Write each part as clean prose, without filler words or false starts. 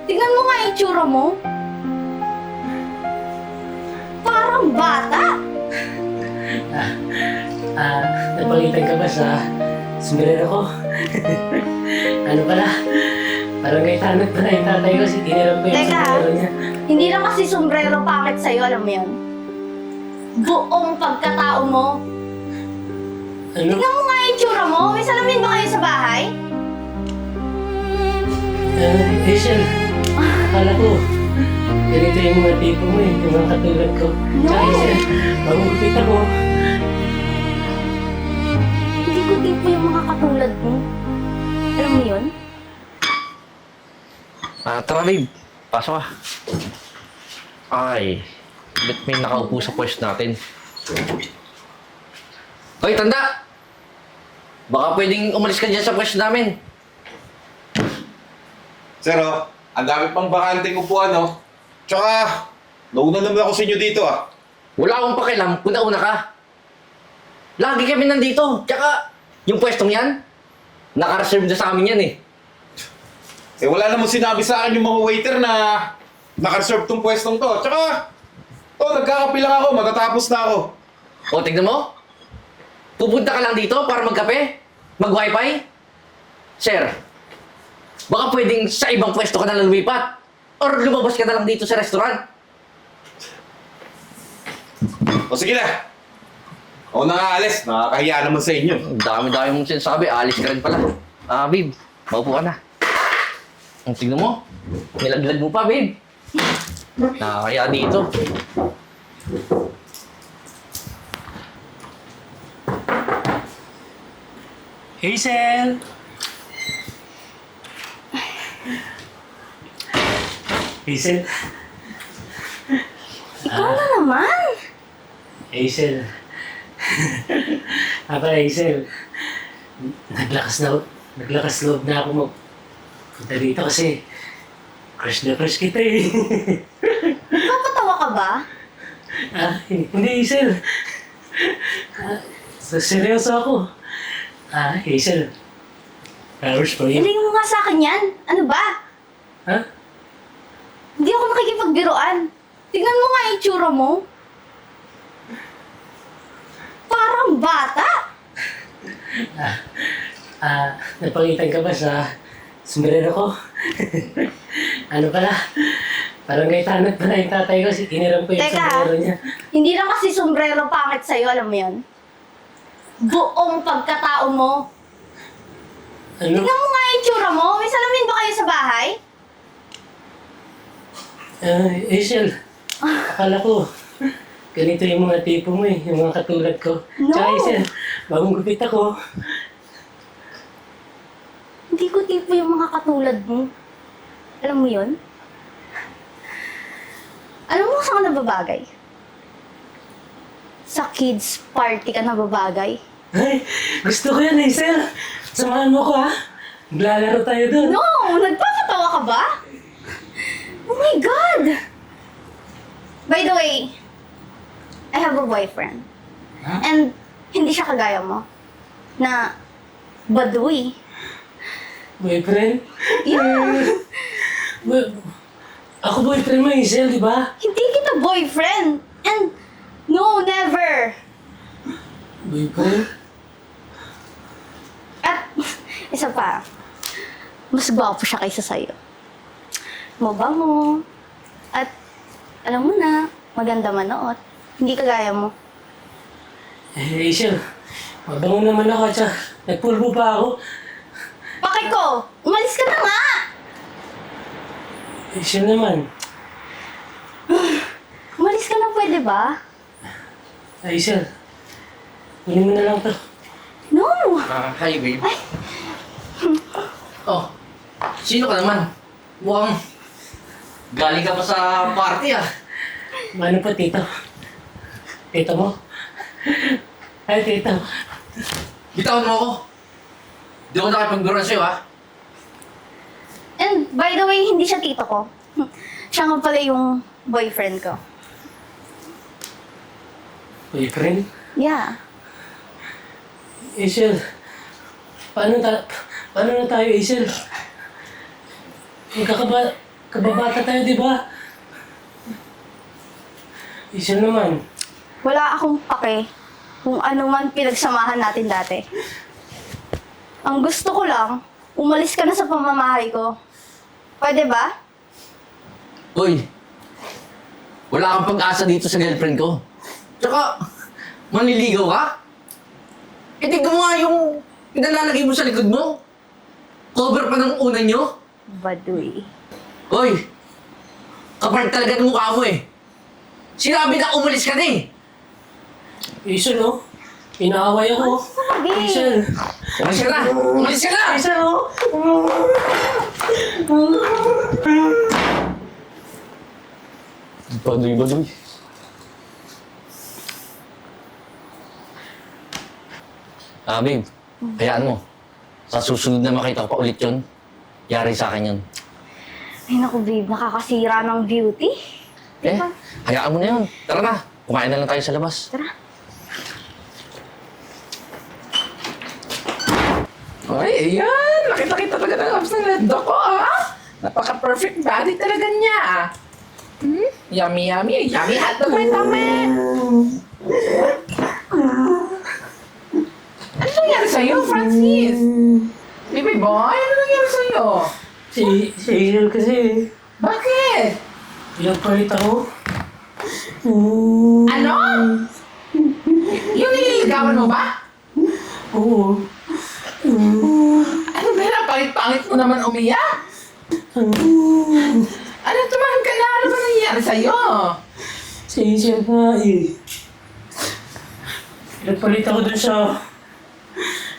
Tignan mo nga yung itsura mo. Parang bata. Napagitan ka ba sa sombrero ko? Ano pala? Parang may tanot pala yung tatay ko. Tinirap ko yung Teka, sombrero niya. hindi lang kasi sombrero pangit sa'yo, alam mo yun? Buong pagkatao mo. Ano? Tignan mo nga yung itsura mo. May salamin ba kayo sa bahay? Rachel, akala ko, ganito yung mga tipo mo eh, yung mga katulad ko. No. Tsaka Rachel, magugupit ako. Hindi ko tipo yung mga katulad mo. Alam mo yun? Tara babe, pasok ka. Ay, ba't may nakaupo sa pwesto natin? Hoy, tanda! Baka pwedeng umalis ka dyan sa pwesto namin. Sir, ang dami pang bakanting upuan, no? Tsaka, nauna naman ako sa inyo dito, ah. Wala akong pakialam kung nauna ka. Lagi kami nandito. Tsaka, yung pwestong yan, naka-reserve na sa amin yan eh. Eh, wala namang sinabi sa akin yung mga waiter na naka-reserve tong pwestong to. Tsaka, nagkakape lang ako, matatapos na ako. O, tignan mo. Pupunta ka lang dito para magkape? Mag-wifi? Sir, baka pwedeng sa ibang pwesto ka na lang lumipat. Or lumabas ka na lang dito sa restaurant. O, sige na. Ako na nga alis, nakakahiya naman sa inyo. Ang dami-dami mong sinasabi, alis ka rin pala. Babe, maupo ka na. Ang tignan mo, nilaglag mo pa, babe. Nakakaya dito. Hazel! Hazel? Ikaw na naman. Hazel. Hazel. Naglakas loob na ako magpunta dito kasi crush na crush kita eh. Papatawa ka ba? Hindi Hazel. Seryoso ako. Hazel. Flowers for you. Ilingin mo nga sa akin yan. Ano ba? Ha? Hindi ako nakikipagbiruan. Tignan mo nga yung itsura mo. Parang bata. Napagitan ka ba sa sombrero ko? Ano pala? Parang may tanot pala yung tatay ko. Tinirap ko yung Teka, sombrero niya. hindi lang kasi sombrero pangit sa'yo, alam mo yun? Buong pagkatao mo. Ano? Tignan mo nga yung itsura mo. May salamin ba kayo sa bahay? Hazel, akala ko, ganito yung mga tipo mo eh, yung mga katulad ko. No. Tsaka Hazel, bagong gupit ako. Hindi ko tipo yung mga katulad mo. Alam mo yun? Alam mo saan ka nababagay? Sa kids party ka nababagay. Ay, gusto ko yan Hazel. Samahan mo ko ha. Maglalaro tayo dun. No! Nagpapatawa ka ba? Oh my God! By the way, I have a boyfriend. Huh? And hindi siya kagaya mo. Na baduy. Boyfriend? Yeah. Ako boyfriend mo Hazel, di ba? Hindi kita boyfriend. And no, never. Boyfriend? At isa pa, mas gwapo siya kaysa sa'yo. Mabango. At alam mo na, maganda manoot. Hindi kagaya mo. Hazel, mabango naman ako at nagpulbo pa ako. Bakit ko? Umalis ka na nga! Hazel naman. Umalis ka na, pwede ba? Hazel, kunin mo na lang to. No! Hi babe. Oh, sino ka naman? Mukhang galing ka pa sa party ah. Ano pa, tito? Tito mo? Ay, tito. Bitawan mo ako. Di ako nakipagbiruan sa'yo ah. And by the way, hindi siya tito ko. Siya nga pala yung boyfriend ko. Boyfriend? Yeah. Hazel, paano na tayo, Hazel? Kababata tayo, di ba? Isa naman. Wala akong pake kung ano man pinagsamahan natin dati. Ang gusto ko lang, umalis ka na sa pamamahay ko. Pwede ba? Uy, wala kang pag-asa dito sa girlfriend ko. Tsaka, manliligaw ka? Eh di gumawa yung pinalalagay mo sa likod mo. Cover pa ng una nyo. Baduy. Uy, kapag talaga ng mukha mo eh. Sinabi na umalis ka na eh. Isa, no? Inaaway ako. Isa. Umalis ka na! Umalis ka na! Isa, no? Baduy. Babe, hayaan mo. Sa susunod na makita ko pa ulit yun, yari sa akin yun. Ay naku babe, nakakasira ng beauty. Eh, hayaan mo na yun. Tara na, kumain na lang tayo sa labas. Tara. Ay, ayan! Nakita-kita talaga ng abs ng lendo ko, ah! Napaka-perfect body talaga niya, ah! Yummy, yummy! Yummy hot dog, my tummy! Ano nangyari sa'yo, Francis? Baby boy, ano nangyari sa'yo? Si Hazel kasi. Bakit? Pinagpalit ako. Ano? Yung nililigawan mo ba? Oo. Ano ba yan? Pangit-pangit mo naman umiyak? Ano, tumahan ka na? Ano ba nangyari sa'yo? Si Hazel nga eh. Pinagpalit ako dun sa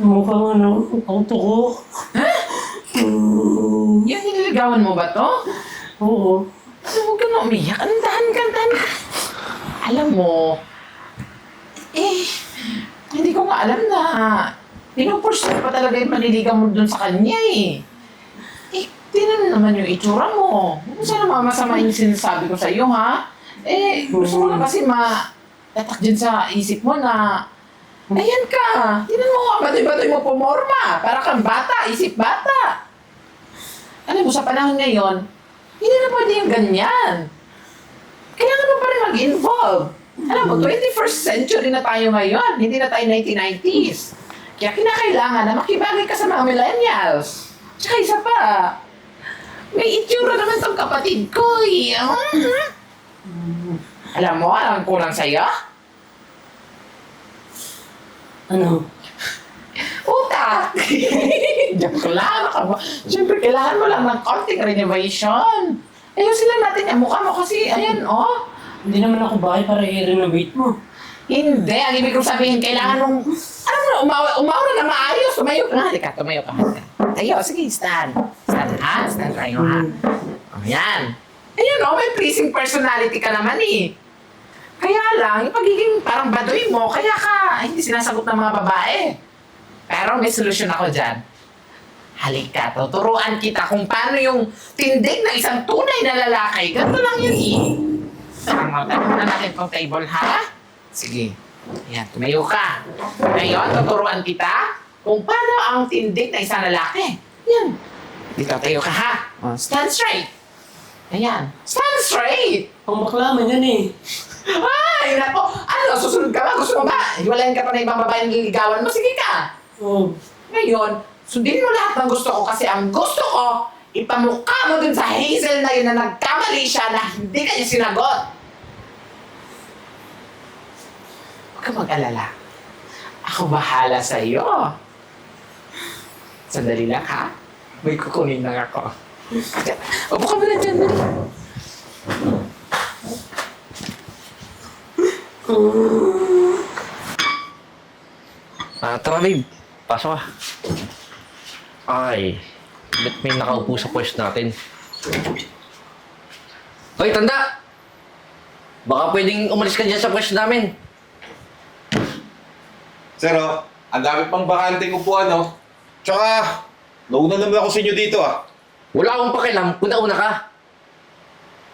mukhang auto ko. Yung nililigawan mo ba to? Oo. Ano, huwag ka na umiyak. Anong dahan ka, dahan ka. Alam mo, hindi ko nga alam na pinupursue pa talaga yung panliligaw mo dun sa kanya eh. Tingnan naman yung itsura mo. Huwag mo sana mamasama yung sinasabi ko sa iyo, ha? Gusto mo na kasi tatak dyan sa isip mo na ayan ka. Tingnan mo nga, badoy-badoy mo pumorma. Para kang bata, isip bata. Alam mo, sa panahon ngayon, hindi na pwede yung ganyan. Kailangan mo pa rin mag-involve. Alam mo, 21st century na tayo ngayon. Hindi na tayo 1990s. Kaya kinakailangan na makibagay ka sa mga millennials. Tsaka isa pa, may itsura naman tong kapatid ko eh. Alam mo, alam kulang sa'yo? Ano? Utak! Joke lang. Siyempre, kailangan mo lang ng konting renovation. Ayusin lang natin yung mukha mo kasi, ayan, oh. Hindi naman ako bahay para i-renovate mo. Hindi. Ang ibig kong sabihin, kailangan mong, umawra na maayos. Tumayo ka nga. Halika, tumayo ka. Tayo, sige, stand. Stand, ha? Stand tayo, ha? O, yan. Ayan, oh, may pleasing personality ka naman, eh. Kaya lang, yung pagiging parang baduy mo, kaya ka hindi sinasagot ng mga babae. Pero may solusyon ako dyan. Halika, tuturuan kita kung paano yung tindig ng isang tunay na lalaki. Ganito lang yun, eh. Tama na natin tong table, ha? Sige. Ayan, tumayo ka. Ngayon, tuturuan kita kung paano ang tindig ng isang lalaki. Yan. Dito, tayo ka, ha? Oh, stand straight. Ayan. Stand straight! Pang baklaman yan eh. Ay, nako! Ano, susunod ka ba? Gusto mo ba? Hiwalayan ka pa ng ibang babae ng liligawan mo? Sige ka! Oo. Ngayon, sundin mo lahat ng gusto ko kasi ang gusto ko, ipamukha mo dun sa Hazel na yun na nagkamali siya na hindi kanya sinagot. Huwag ka mag-alala. Ako bahala sa iyo. Sandali lang, ha? May kukunin lang ako. Upo ka muna dyan, dali. Tara babe, pasok ka. Ay, ba't may nakaupo sa pwesto natin? Hoy, tanda! Baka pwedeng umalis ka dyan sa pwesto namin. Sir, oh, ang dami pang bakanteng upuan, oh. Tsaka, nauna naman ako sa inyo dito, ah. Wala akong pakialam kung nauna ka.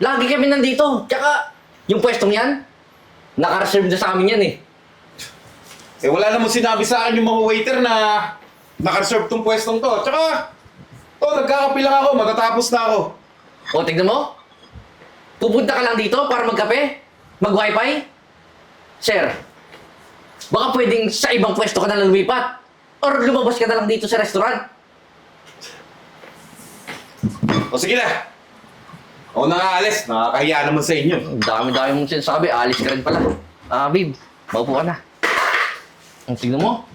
Lagi kami nandito. Tsaka, yung pwestong yan, naka-reserve na sa amin yan eh. Eh, wala namang sinabi sa akin yung mga waiter na naka-reserve tong pwestong to. Tsaka, nagkakape lang ako, matatapos na ako. O, tignan mo. Pupunta ka lang dito para magkape? Mag-wifi? Sir, baka pwedeng sa ibang pwesto ka na lang lumipat. Or lumabas ka na lang dito sa restaurant. O sige na. Ako na nga alis. Nakakahiya naman sa inyo. Ang dami-dami mong sinasabi. Alis ka rin pala. Babe, maupo ka na. Ang tignan mo.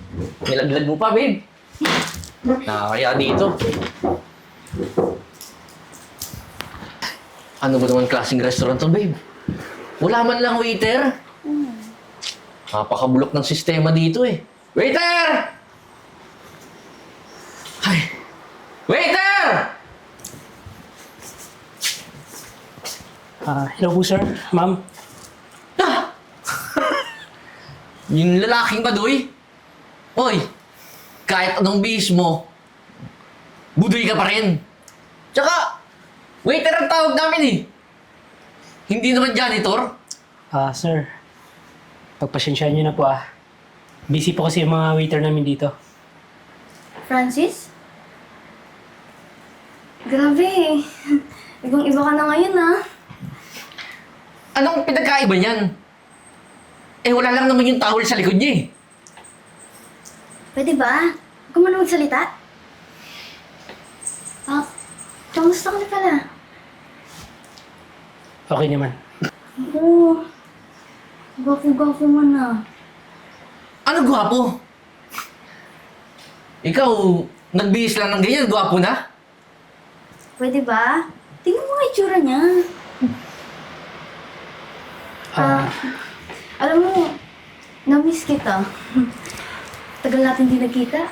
Nilaglag mo pa, babe. Nakakaya dito. Ano ba naman klaseng restaurant to, babe? Wala man lang waiter. Napakabulok ng sistema dito eh. Waiter! Ay! Waiter! Hello po, sir. Ma'am. Ah! Yung lalaking baduy? Hoy! Kahit anong bihis mo, budoy ka pa rin. Tsaka, waiter ang tawag namin eh. Hindi naman janitor. Sir. Pagpasensyaan niyo na po Busy po kasi yung mga waiter namin dito. Francis? Grabe. Ibang-iba ka na ngayon, Anong pinagkaiba niyan? Eh wala lang naman yung towel sa likod niya eh. Pwede ba? Huwag ka muna magsalita. Kamusta ka na pala? Okay naman. Oo. Gwapo-gwapo mo na. Ano gwapo? Ikaw, nagbihis lang ng ganyan, gwapo na? Pwede ba? Tingnan mo nga itsura niya. Alam mo, na-miss kita. Tagal natin di nagkita.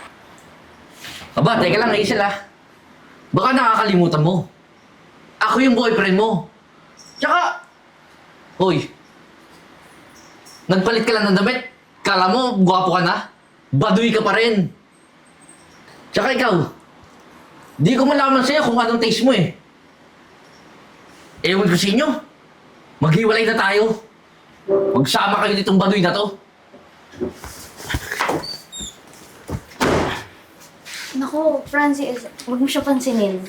Aba, teka lang, Hazel Baka nakakalimutan mo. Ako yung boyfriend mo. Tsaka, hoy, nagpalit ka lang ng damit. Kala mo, gwapo ka na. Baduy ka pa rin. Tsaka ikaw, di ko malaman sa'yo kung anong taste mo eh. Ewan ko sa inyo. Maghiwalay na tayo. Magsama kayo nitong baduy na to. Naku, Francis, huwag mo siya pansinin.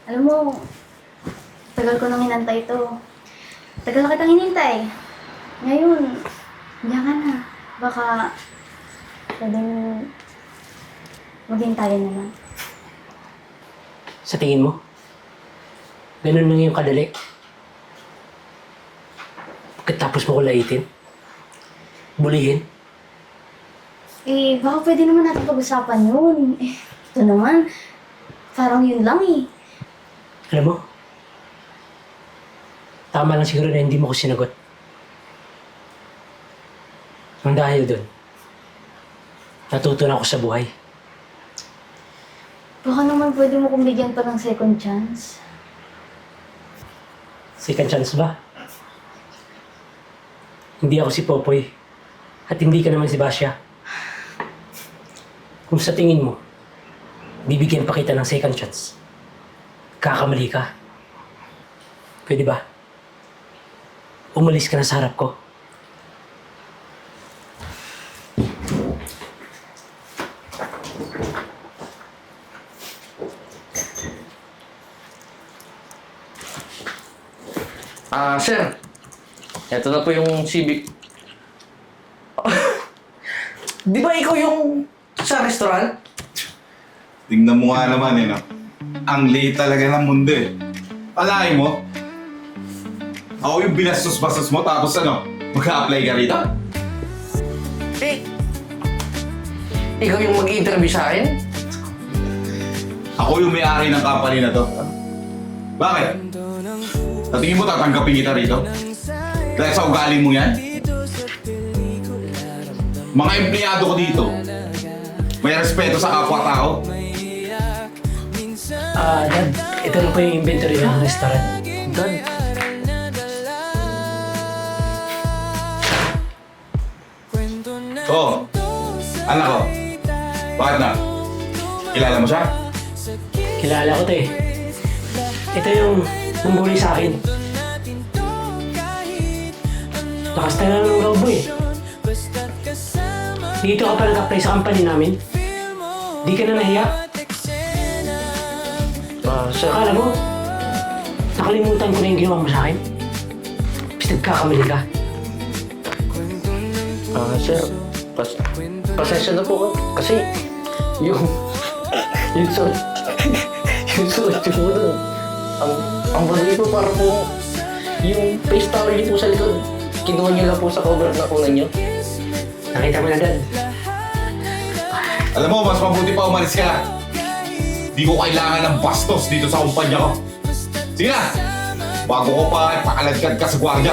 Alam mo, tagal ko nang hinantay ito. Tagal na kitang hinintay. Ngayon, diyan ka na. Baka, pwedeng maghintayan na lang. Sa tingin mo, ganun lang yung kadali. Pagkatapos mo ko laitin, bulihin. Baka pwede naman natin pag-usapan yun. Ito naman, parang yun lang Alam mo, tama lang siguro na hindi mo ko sinagot. Nang dahil doon, natutunan ako sa buhay. Baka naman pwede mo kong bigyan pa ng second chance. Second chance ba? Hindi ako si Popoy. At hindi ka naman si Basya. Kung sa tingin mo, bibigyan pa kita ng second chance, kakamali ka. Pwede ba? Umalis ka na sa harap ko. Sir. Ito na po yung Civic. Di ba ikaw yung sa restaurant? Tingnan mo nga naman no? Ang liit talaga ng mundo eh. Alain mo? Ako yung binastos-bastos mo tapos mag-a-apply ka rito? Eh, ikaw yung mag-i-interview sa akin? Ako yung may-ari ng company na to. Bakit? Sa tingin mo tatanggapin kita rito? Dahil sa ugali mo yan? Mga empleyado ko dito, may respeto sa kapwa-tao. Dad, ito na po yung inventory ng restaurant. Dad. Oh, anak ko. Bakit na? Kilala mo siya? Kilala ko to eh. Ito yung nambuli sa akin. Lakas na lang ng loob mo eh. Dito ka pa nag-apply sa company namin. Di ka na nahiya. Sir. Akala mo, nakalimutan ko na yung ginawa mo sa akin? Bis nagkakamali ka. Sir, pasensya na po kasi yung suot yung suot yung po dun. Ang bagay po para po yung face towel niyo po sa likod. Kinuha niyo lang po sa cover na kunan niyo. Nakita mo na agad. Alam mo, mas mabuti pa umalis ka na. Di ko kailangan ng bastos dito sa kumpanya ko. Sige na! Bago ko pa pakalagkad ka sa gwardiya.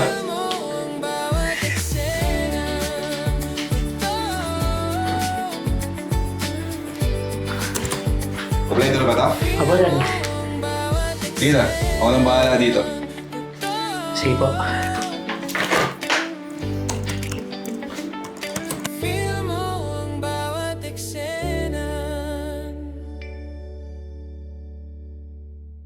Kompleto na ba ito? Abalan. Sige na, ako nang bahala dito. Sige po.